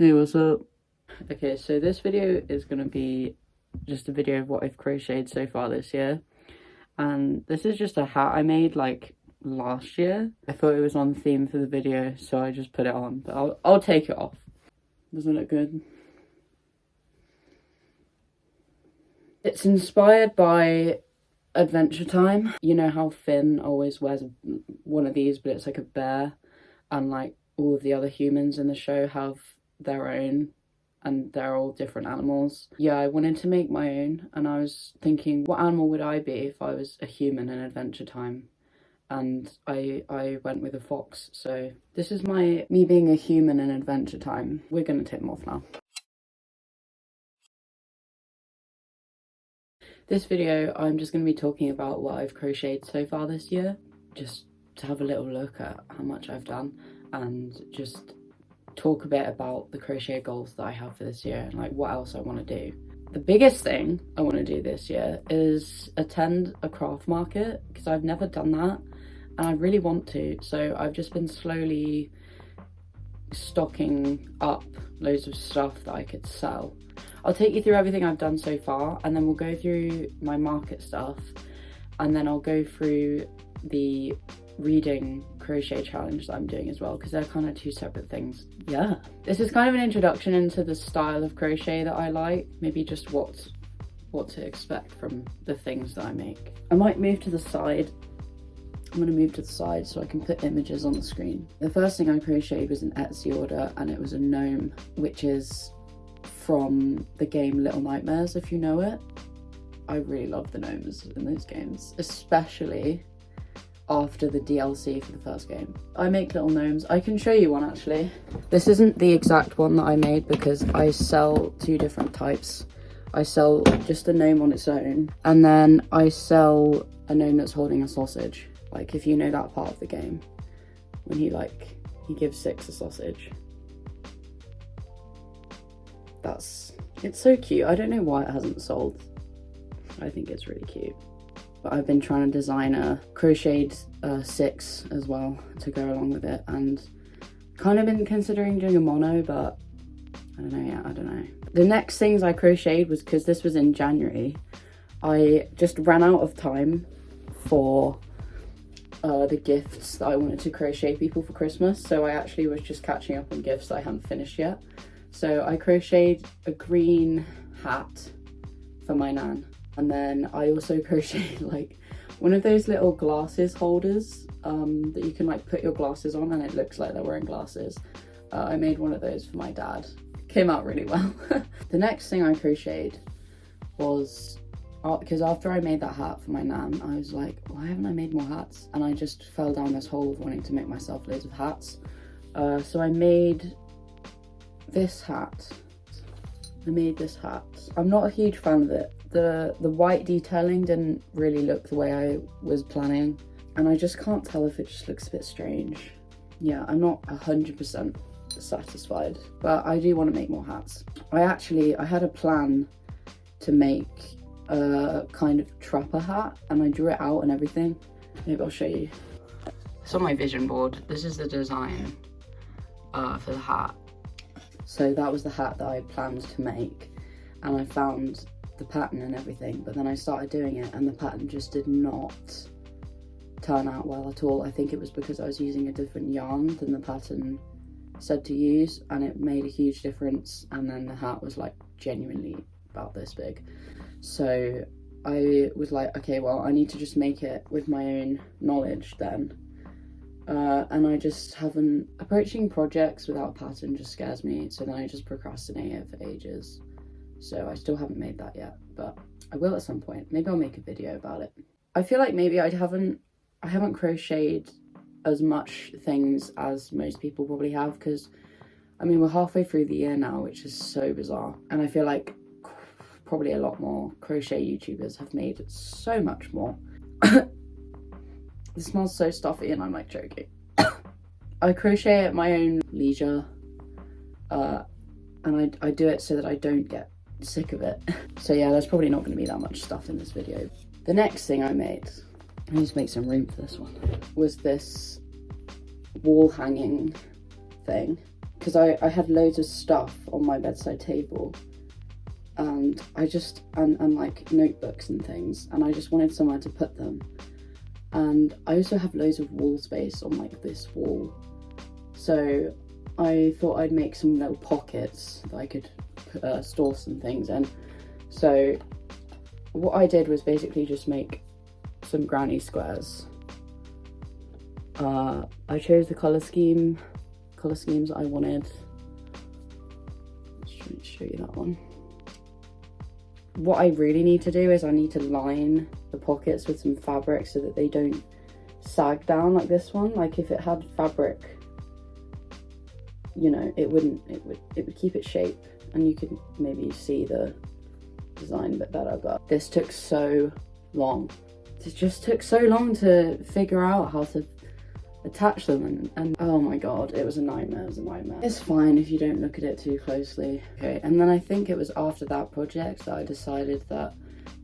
Hey, what's up? Okay, so this video is gonna be just a video of what I've crocheted so far this year. And this is just a hat I made like last year. I thought it was on theme for the video, so I just put it on, but I'll take it off. Doesn't it look good? It's inspired by Adventure Time. You know how Finn always wears one of these, but it's like a bear, and like all of the other humans in the show have their own, and they're all different animals. Yeah, I wanted to make my own, and I was thinking, what animal would I be if I was a human in Adventure Time? And I went with a fox. So this is me being a human in Adventure Time. We're gonna take them off now. This video, I'm just going to be talking about what I've crocheted so far this year, just to have a little look at how much I've done, and just talk a bit about the crochet goals that I have for this year and like what else I want to do. The biggest thing I want to do this year is attend a craft market, because I've never done that and I really want to. So I've just been slowly stocking up loads of stuff that I could sell. I'll take you through everything I've done so far, and then we'll go through my market stuff, and then I'll go through the reading crochet challenge that I'm doing as well, because they're kind of two separate things. Yeah, this is kind of an introduction into the style of crochet that I like, maybe just what to expect from the things that I make. I might move to the side. I'm going to move to the side so I can put images on the screen. The first thing I crocheted was an Etsy order, and it was a gnome, which is from the game Little Nightmares, if you know it. I really love the gnomes in those games, especially after the DLC for the first game. I make little gnomes. I can show you one actually. This isn't the exact one that I made because I sell two different types. I sell just a gnome on its own, and then I sell a gnome that's holding a sausage. Like, if you know that part of the game, when he gives Six a sausage. It's so cute. I don't know why it hasn't sold. I think it's really cute. But I've been trying to design a crocheted Six as well to go along with it, and kind of been considering doing a mono, but I don't know yet. I don't know. The next things I crocheted was, because this was in January, I just ran out of time for the gifts that I wanted to crochet people for Christmas, so I actually was just catching up on gifts that I hadn't finished yet. So I crocheted a green hat for my nan, and then I also crocheted like one of those little glasses holders that you can like put your glasses on and it looks like they're wearing glasses. I made one of those for my dad. Came out really well. The next thing I crocheted was, because after I made that hat for my nan, I was like, why haven't I made more hats? And I just fell down this hole of wanting to make myself loads of hats. So I made this hat. I'm not a huge fan of it. The white detailing didn't really look the way I was planning, and I just can't tell if it just looks a bit strange. Yeah, I'm not 100% satisfied, but I do want to make more hats. I had a plan to make a kind of trapper hat, and I drew it out and everything. Maybe I'll show you. It's on my vision board. This is the design for the hat. So that was the hat that I planned to make, and I found the pattern and everything, but then I started doing it and the pattern just did not turn out well at all. I think it was because I was using a different yarn than the pattern said to use, and it made a huge difference, and then the hat was like genuinely about this big. So I was like, okay, well, I need to just make it with my own knowledge then. And I just haven't, approaching projects without a pattern just scares me, so then I just procrastinate it for ages. So I still haven't made that yet, but I will at some point. Maybe I'll make a video about it. I feel like maybe I haven't crocheted as much things as most people probably have, because I mean, we're halfway through the year now, which is so bizarre, and I feel like probably a lot more crochet YouTubers have made so much more. It smells so stuffy and I'm like joking. I crochet at my own leisure, and I do it so that I don't get sick of it. So yeah, there's probably not going to be that much stuff in this video. The next thing I made, I need to make some room for this one, was this wall hanging thing. because I had loads of stuff on my bedside table, and and like notebooks and things, and I just wanted somewhere to put them. And I also have loads of wall space on like this wall, so I thought I'd make some little pockets that I could store some things in. So what I did was basically just make some granny squares. I chose the colour schemes that I wanted. Let's try and show you that one. What I really need to do is I need to line the pockets with some fabric so that they don't sag down like this one. Like if it had fabric, you know, it would keep its shape, and you could maybe see the design a bit better. But this took so long. It just took so long to figure out how to attach them, and oh my god, it was a nightmare. It's fine if you don't look at it too closely. Okay, and then I think it was after that project that I decided that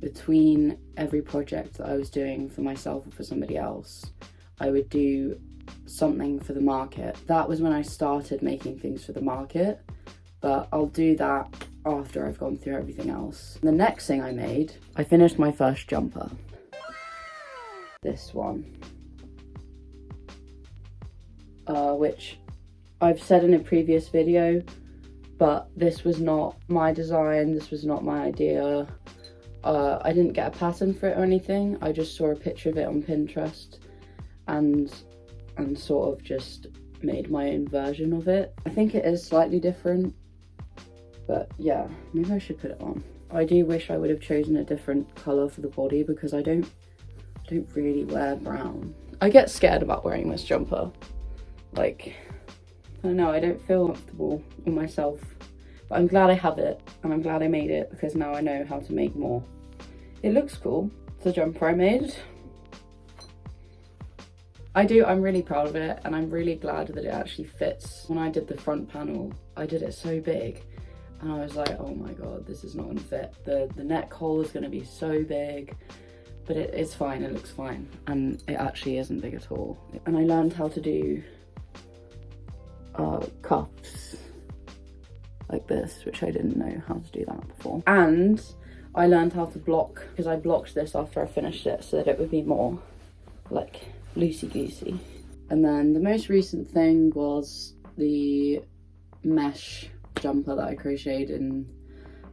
between every project that I was doing for myself or for somebody else, I would do something for the market. That was when I started making things for the market, but I'll do that after I've gone through everything else. The next thing I made, I finished my first jumper. This one. Which I've said in a previous video, but this was not my design, this was not my idea. I didn't get a pattern for it or anything. I just saw a picture of it on Pinterest and sort of just made my own version of it. I think it is slightly different, but yeah, maybe I should put it on. I do wish I would have chosen a different colour for the body, because I don't really wear brown. I get scared about wearing this jumper. Like, I don't know, I don't feel comfortable with myself, but I'm glad I have it, and I'm glad I made it, because now I know how to make more. It looks cool. It's a jumper I made. I'm really proud of it, and I'm really glad that it actually fits. When I did the front panel, I did it so big, and I was like, oh my god, this is not gonna fit. The neck hole is gonna be so big, but it's fine, it looks fine, and it actually isn't big at all. And I learned how to do cuffs like this, which I didn't know how to do that before. And I learned how to block, because I blocked this after I finished it so that it would be more like loosey-goosey. And then the most recent thing was the mesh jumper that I crocheted in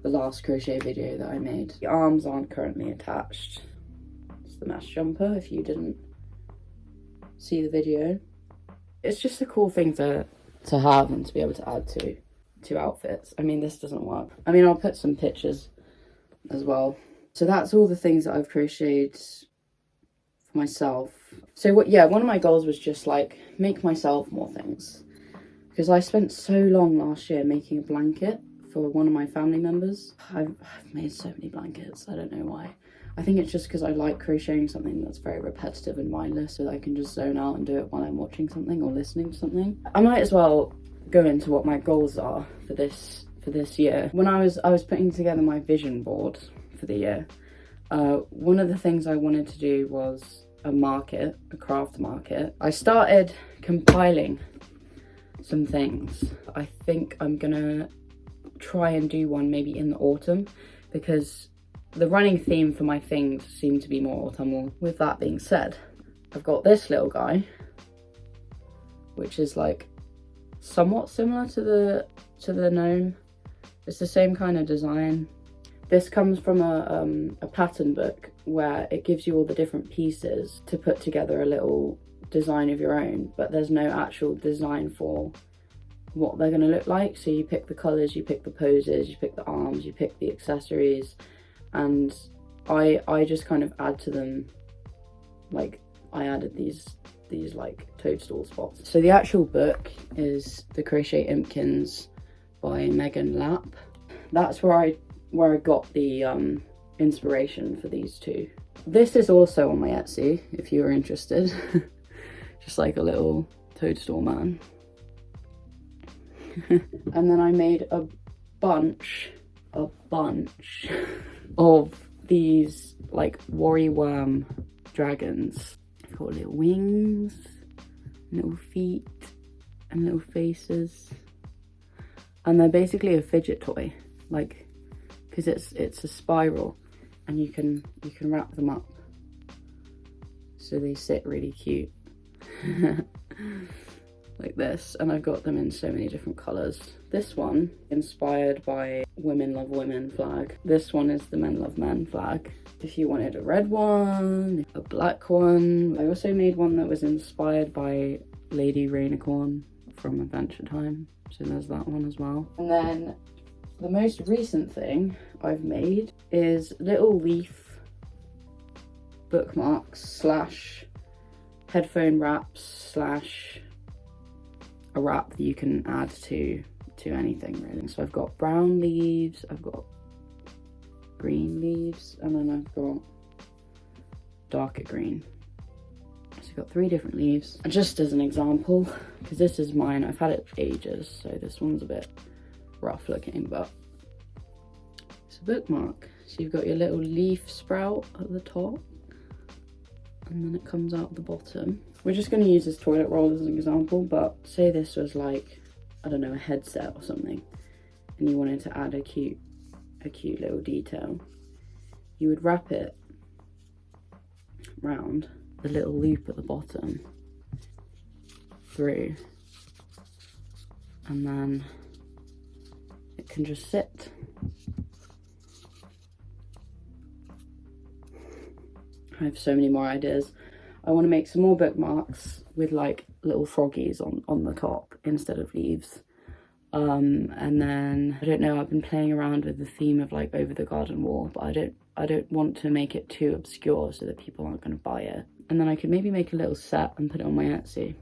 the last crochet video that I made. The arms aren't currently attached. It's the mesh jumper, if you didn't see the video. It's just a cool thing to have and to be able to add to outfits. I mean, this doesn't work. I mean, I'll put some pictures as well. So that's all the things that I've crocheted for myself. So one of my goals was just like make myself more things, because I spent so long last year making a blanket for one of my family members. I've made so many blankets, I don't know why. I think it's just because I like crocheting something that's very repetitive and mindless, so that I can just zone out and do it while I'm watching something or listening to something. I might as well go into what my goals are for this year. When I was putting together my vision board for the year, one of the things I wanted to do was a craft market. I started compiling some things. I think I'm gonna try and do one maybe in the autumn, because the running theme for my things seem to be more autumnal. With that being said, I've got this little guy, which is like somewhat similar to the gnome. It's the same kind of design. This comes from a pattern book where it gives you all the different pieces to put together a little design of your own, but there's no actual design for what they're going to look like. So you pick the colours, you pick the poses, you pick the arms, you pick the accessories, and I just kind of add to them. Like, I added these like toadstool spots. So the actual book is The Crochet Impkins by Megan Lapp. That's where I got the inspiration for these two. This is also on my Etsy if you're interested. Just like a little toadstool man. And then I made a bunch of these like worry worm dragons. They've got little wings, little feet, and little faces. And they're basically a fidget toy, like, because it's a spiral, and you can wrap them up so they sit really cute. Like this. And I've got them in so many different colors. This one, inspired by Women Love Women flag. This one is the Men Love Men flag. If you wanted a red one, a black one. I also made one that was inspired by Lady Rainicorn from Adventure Time. So there's that one as well. And then the most recent thing I've made is little leaf bookmarks slash headphone wraps slash a wrap that you can add to anything really. So I've got brown leaves, I've got green leaves, and then I've got darker green. So I've got 3 different leaves. And just as an example, because this is mine, I've had it for ages, so this one's a bit rough looking, but it's a bookmark. So you've got your little leaf sprout at the top, and then it comes out the bottom. We're just going to use this toilet roll as an example, but say this was like, I don't know, a headset or something, and you wanted to add a cute little detail. You would wrap it round the little loop at the bottom through, and then it can just sit. I have so many more ideas. I want to make some more bookmarks with like little froggies on the top instead of leaves. And then, I don't know, I've been playing around with the theme of like over the garden wall, but I don't want to make it too obscure so that people aren't going to buy it. And then I could maybe make a little set and put it on my Etsy.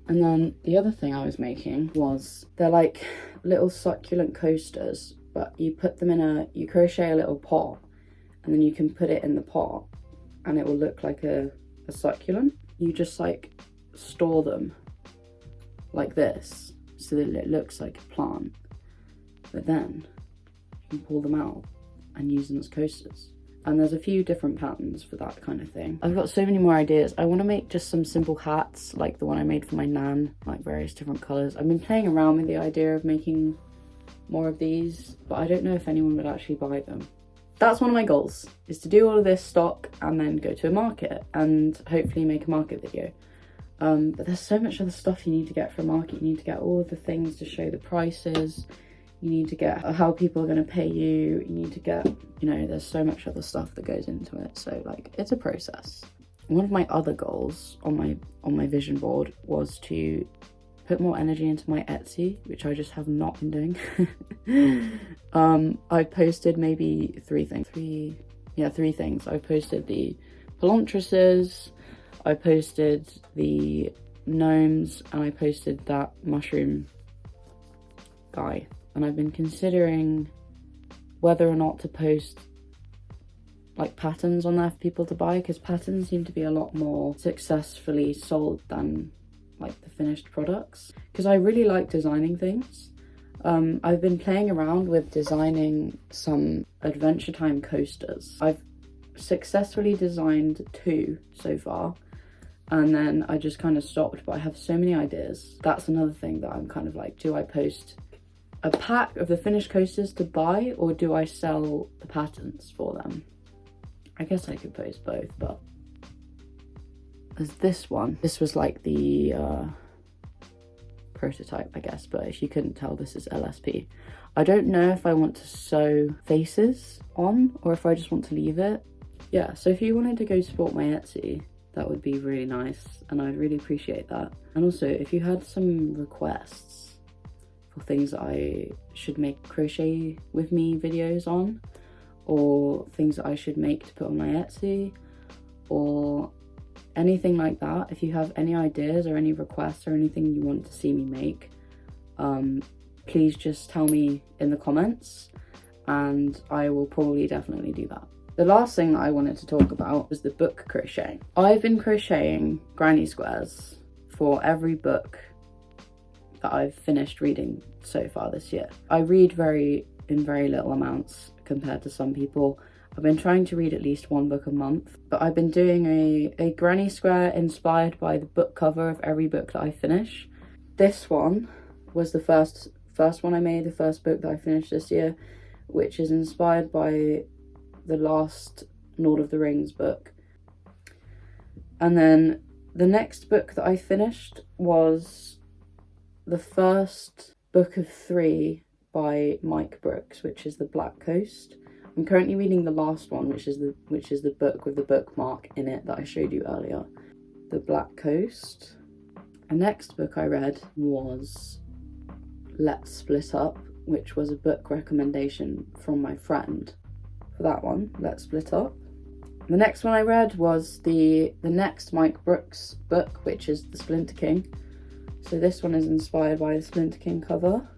And then the other thing I was making was, they're like little succulent coasters, but you put them in you crochet a little pot, and then you can put it in the pot and it will look like a succulent. You just like store them like this so that it looks like a plant, but then you can pull them out and use them as coasters. And there's a few different patterns for that kind of thing. I've got so many more ideas. I want to make just some simple hats like the one I made for my nan, like various different colours. I've been playing around with the idea of making more of these, but I don't know if anyone would actually buy them. That's one of my goals, is to do all of this stock and then go to a market and hopefully make a market video. But there's so much other stuff you need to get for a market. You need to get all of the things to show the prices. You need to get how people are going to pay you. You need to get, you know, there's so much other stuff that goes into it. So like, it's a process. One of my other goals on my vision board was to put more energy into my Etsy, which I just have not been doing. I posted maybe 3 things. 3 things. I posted the Pelantruses, I posted the gnomes, and I posted that mushroom guy. And I've been considering whether or not to post like patterns on there for people to buy, because patterns seem to be a lot more successfully sold than like the finished products, because I really like designing things. I've been playing around with designing some Adventure Time coasters. I've successfully designed 2 so far, and then I just kind of stopped, but I have so many ideas. That's another thing that I'm kind of like, do I post a pack of the finished coasters to buy, or do I sell the patterns for them? I guess I could post both, but there's this one. This was like the prototype, I guess, but if you couldn't tell, this is LSP. I don't know if I want to sew faces on or if I just want to leave it. Yeah, so if you wanted to go support my Etsy, that would be really nice, and I'd really appreciate that. And also, if you had some requests for things that I should make crochet with me videos on, or things that I should make to put on my Etsy, or anything like that, if you have any ideas or any requests or anything you want to see me make, please just tell me in the comments and I will probably definitely do that. The last thing that I wanted to talk about was the book crochet. I've been crocheting granny squares for every book that I've finished reading so far this year. I read in very little amounts compared to some people. I've been trying to read at least 1 book a month, but I've been doing a granny square inspired by the book cover of every book that I finish. This one was the first one I made, the first book that I finished this year, which is inspired by the last Lord of the Rings book. And then the next book that I finished was the first book of 3 by Mike Brooks, which is The Black Coast. I'm currently reading the last one, which is the book with the bookmark in it that I showed you earlier. The Black Coast. The next book I read was Let's Split Up, which was a book recommendation from my friend for that one, Let's Split Up. The next one I read was the next Mike Brooks book, which is The Splinter King. So this one is inspired by the Splinter King cover.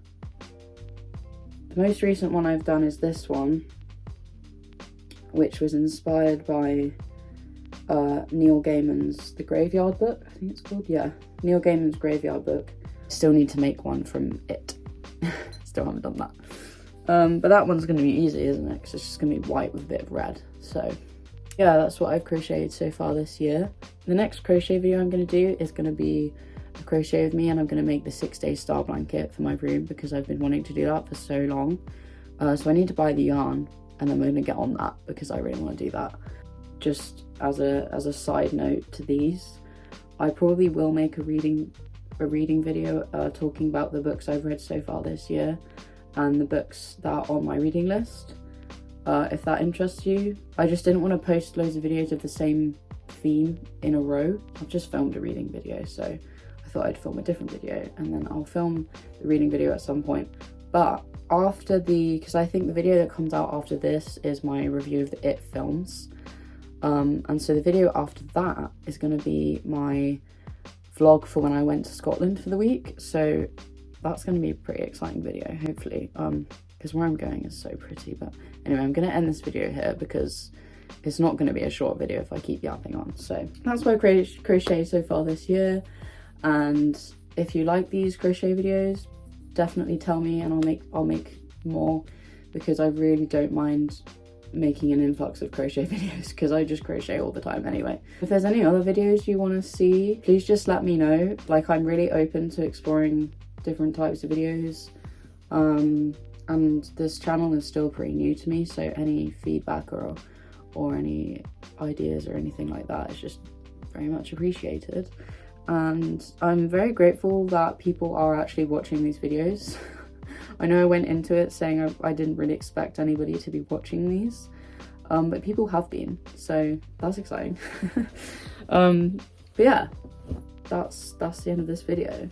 The most recent one I've done is this one, which was inspired by Neil Gaiman's The Graveyard Book, I think it's called, yeah. Neil Gaiman's Graveyard Book. Still need to make one from it. Still haven't done that. But that one's going to be easy, isn't it? Because it's just going to be white with a bit of red. So yeah, that's what I've crocheted so far this year. The next crochet video I'm going to do is going to be a crochet with me, and I'm going to make the 6-day star blanket for my room because I've been wanting to do that for so long. So I need to buy the yarn, and I'm going to get on that because I really want to do that. Just as a side note to these, I probably will make a reading video talking about the books I've read so far this year and the books that are on my reading list, if that interests you. I just didn't want to post loads of videos of the same theme in a row. I've just filmed a reading video, so I thought I'd film a different video and then I'll film the reading video at some point. But after because I think the video that comes out after this is my review of the It films, and so the video after that is going to be my vlog for when I went to Scotland for the week. So that's going to be a pretty exciting video, hopefully, because where I'm going is so pretty. But anyway, I'm going to end this video here because it's not going to be a short video if I keep yapping on. So that's what I crocheted so far this year, and if you like these crochet videos, definitely tell me and I'll make more, because I really don't mind making an influx of crochet videos because I just crochet all the time anyway. If there's any other videos you want to see, please just let me know. Like, I'm really open to exploring different types of videos, and this channel is still pretty new to me, so any feedback or any ideas or anything like that is just very much appreciated. And I'm very grateful that people are actually watching these videos. I know I went into it saying I didn't really expect anybody to be watching these, but people have been, so that's exciting. But yeah, that's the end of this video.